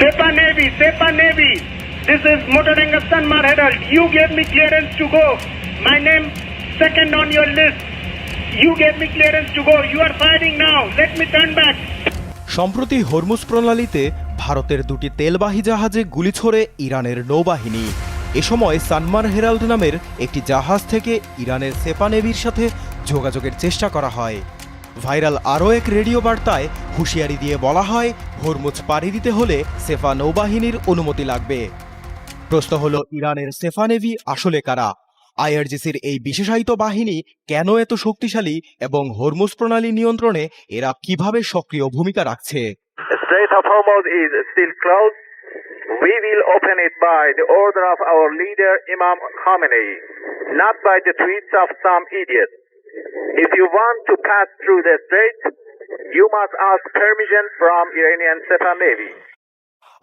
Sepa Navy. This is Motoranga Sanmar Herald. You gave me clearance to go. My name second on your list. You gave me clearance to go. You are firing now. Let me turn back. সম্প্রতি Hormuz প্রণালীতে ভারতের দুটি তেলবাহী জাহাজে গুলি ছোড়ে ইরানের নৌবাহিনী। এ সময় Sanmar Herald নামের একটি জাহাজ থেকে ইরানের সেপা নেভির সাথে যোগাযোগের চেষ্টা করা হয়। ভাইরাল আরও এক রেডিও বার্তায় হুঁশিয়ারি দিয়ে বলা হয়, হরমুজ পাড়ি দিতে হলে সেফা নৌবাহিনীর অনুমতি লাগবে। প্রশ্ন হলো, ইরানের সেফা নেভি আসলে কারা? আইআরজিসির এই বিশেষায়িত বাহিনী কেন এত শক্তিশালী এবং হরমুজ প্রণালী নিয়ন্ত্রণে এরা কিভাবে সক্রিয় ভূমিকা রাখছে? Strait of Hormuz is still closed. We will open it by the order of our leader Imam Khamenei, not by the tweets of some idiot. If you want to pass through the strait, you must ask permission from Iranian Sepa Navy.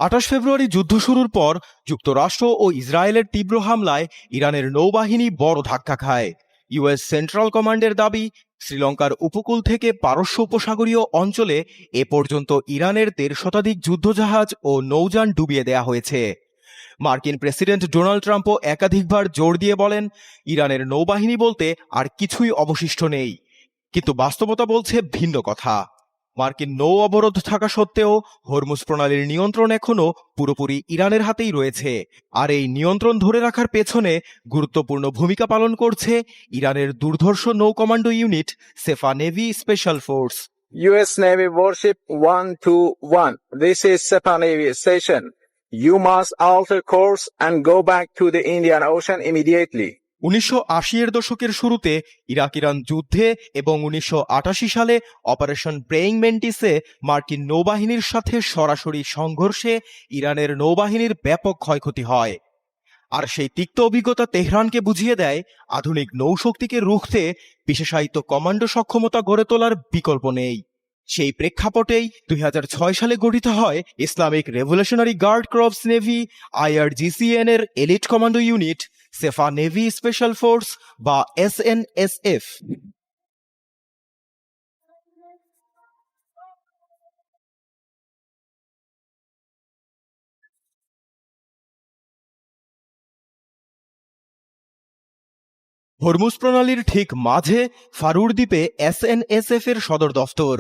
28 ফেব্রুয়ারি যুদ্ধ শুরুর পর যুক্তরাষ্ট্র ও ইসরায়েলের তীব্র হামলায় ইরানের নৌবাহিনী বড় ধাক্কা খায়। ইউএস সেন্ট্রাল কমান্ডের দাবি, শ্রীলঙ্কার উপকূল থেকে পারস্য উপসাগরীয় অঞ্চলে এ পর্যন্ত ইরানের ১৩ শতাধিক যুদ্ধজাহাজ ও নৌযান ডুবিয়ে দেয়া হয়েছে। মার্কিন প্রেসিডেন্ট ডোনাল্ড ট্রাম্পও একাধিকবার জোর দিয়ে বলেন, ইরানের নৌবাহিনী বলতে আর কিছুই অবশিষ্ট নেই। কিন্তু বাস্তবতা বলছে ভিন্ন কথা। মার্কিন নৌ অবরোধ থাকা সত্ত্বেও হরমুজ প্রণালীর নিয়ন্ত্রণ এখনও পুরোপুরি ইরানের হাতেই রয়েছে। আর এই নিয়ন্ত্রণ ধরে রাখার পেছনে গুরুত্বপূর্ণ ভূমিকা পালন করছে ইরানের দুর্ধর্ষ নৌ কমান্ডো ইউনিট সেফা navy special force. U.S. Navy Warship 121. This is Sepa Navy Station. You must alter course and go back to the Indian Ocean immediately. 1980-এর দশকের শুরুতে ইরাক-ইরান যুদ্ধে এবং 1988 সালে অপারেশন প্রেইং মেন্টিসে মার্কিন নৌবাহিনীর সাথে সরাসরি সংঘর্ষে ইরানের নৌবাহিনীর ব্যাপক ক্ষয়ক্ষতি হয়। আর সেই তিক্ত অভিজ্ঞতা তেহরানকে বুঝিয়ে দেয়, আধুনিক নৌশক্তিকে রুখতে বিশেষায়িত কমান্ডো সক্ষমতা গড়ে তোলার বিকল্প নেই। সেই প্রেক্ষাপটেই 2006 সালে গঠিত হয় Islamic Revolutionary Guard Corps Navy IRGCN এর এলিট কমান্ডো ইউনিট সেফা নেভি স্পেশাল ফোর্স বা SNSF। হরমুজ প্রণালীর ঠিক মাঝে ফারুর দ্বীপে SNSF এর সদর দফতর।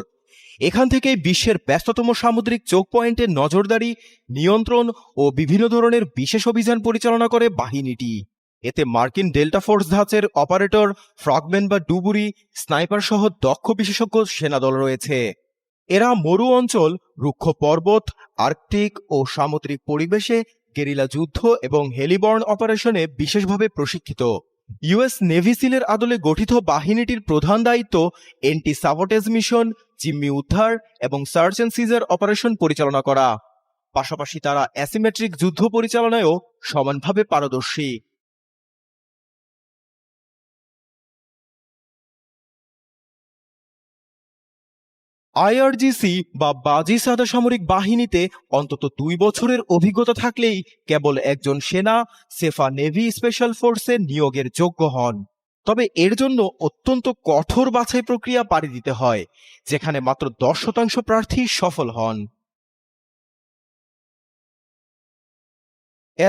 এখান থেকেই বিশ্বের ব্যস্ততম সামুদ্রিক চোখ পয়েন্টে নজরদারি, নিয়ন্ত্রণ ও বিভিন্ন ধরনের বিশেষ অভিযান পরিচালনা করে বাহিনীটি। এতে মার্কিন ডেল্টা ফোর্স ধাঁচের অপারেটর, ফ্রগম্যান বা ডুবুরি, স্নাইপার সহ দক্ষ বিশেষজ্ঞ সেনাদল রয়েছে। এরা মরু অঞ্চল, রুক্ষ পর্বত, আর্কটিক ও সামুদ্রিক পরিবেশে গেরিলা যুদ্ধ এবং হেলিবর্ন অপারেশনে বিশেষভাবে প্রশিক্ষিত। ইউএস নেভি সিলের আদলে গঠিত বাহিনীটির প্রধান দায়িত্ব এন্টি সাবোটেজ মিশন, জিম্মি উদ্ধার এবং সার্চ অ্যান্ড সিজার অপারেশন পরিচালনা করা। পাশাপাশি তারা অ্যাসিমেট্রিক যুদ্ধ পরিচালনায়ও সমানভাবে পারদর্শী। IRGC বা বাজি সাদা সামরিক বাহিনীতে অন্তত 2 বছরের অভিজ্ঞতা থাকলেই কেবল একজন সেনা সেফা নেভি স্পেশাল ফোর্সে নিয়োগের যোগ্য হন। তবে এর জন্য অত্যন্ত কঠোর বাছাই প্রক্রিয়া পাড়ি দিতে হয়, যেখানে মাত্র 10% প্রার্থী সফল হন।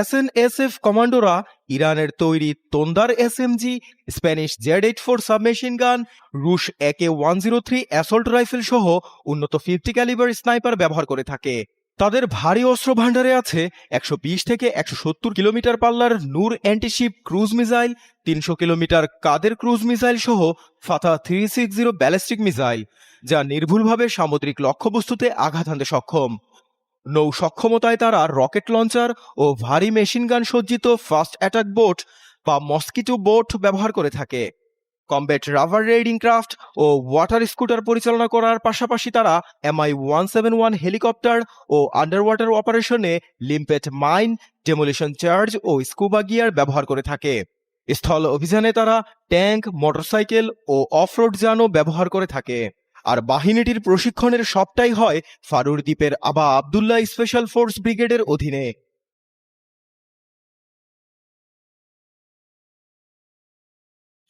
SNSF কমান্ডোরা ইরানের তৈরি তোন্দার SMG, স্প্যানিশ Z84 সাবমেশিন গান, রুশ AK-103 অ্যাসল্ট রাইফেল সহ উন্নত 50 ক্যালিবার স্নাইপার ব্যবহার করে থাকে। তাদের ভারী অস্ত্র ভাণ্ডারে আছে 120 থেকে 170 কিলোমিটার পাল্লার নূর অ্যান্টিশিপ ক্রুজ মিসাইল, 300 কিলোমিটার কাদের ক্রুজ মিসাইল সহ ফাতা 360 ব্যালিস্টিক মিসাইল, যা নির্ভুলভাবে সামুদ্রিক লক্ষ্যবস্তুতে আঘাত হানতে সক্ষম। নৌ সক্ষমতায় তারা রকেট লঞ্চার ও ভারী মেশিনগান সজ্জিত ফাস্ট অ্যাটাক বোট বা মস্কিটো বোট ব্যবহার করে থাকে। কমব্যাট রাভার রেইডিং ক্রাফট ও ওয়াটার স্কুটার পরিচালনা করার পাশাপাশি তারা MI-171 হেলিকপ্টার ও আন্ডার ওয়াটার অপারেশনে লিম্পেট মাইন, ডেমোলিশন চার্জ ও স্কুবা গিয়ার ব্যবহার করে থাকে। স্থল অভিযানে তারা ট্যাঙ্ক, মোটরসাইকেল ও অফরোড যানও ব্যবহার করে থাকে। আর বাহিনীটির প্রশিক্ষণের সবটাই হয় ফারুর দ্বীপের আবা আবদুল্লাহ স্পেশাল ফোর্স ব্রিগেডের অধীনে।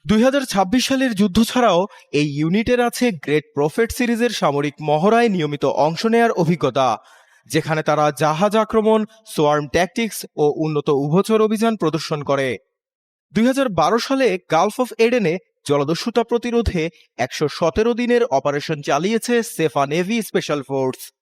2026 সালের যুদ্ধ ছাড়াও এই ইউনিটের আছে গ্রেট প্রফেট সিরিজের সামরিক মহড়ায় নিয়মিত অংশ নেয়ার অভিজ্ঞতা, যেখানে তারা জাহাজ আক্রমণ, সোয়ার্ম ট্যাকটিক্স ও উন্নত উভচর অভিযান প্রদর্শন করে। 2012 সালে গালফ অফ এডেনে জলদস্যুতা প্রতিরোধে 117 দিনের অপারেশন চালিয়েছে সেফা নেভি স্পেশাল ফোর্স।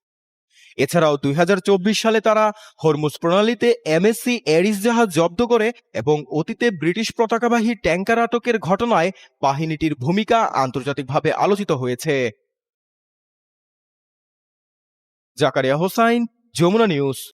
এছাড়াও 2024 সালে তারা হরমুজ প্রণালীতে এমএসসি এরিস জাহাজ জব্দ করে এবং অতীতে ব্রিটিশ পতাকাবাহী ট্যাঙ্কার আটকের ঘটনায় বাহিনীটির ভূমিকা আন্তর্জাতিকভাবে আলোচিত হয়েছে। জাকারিয়া হোসাইন, যমুনা নিউজ।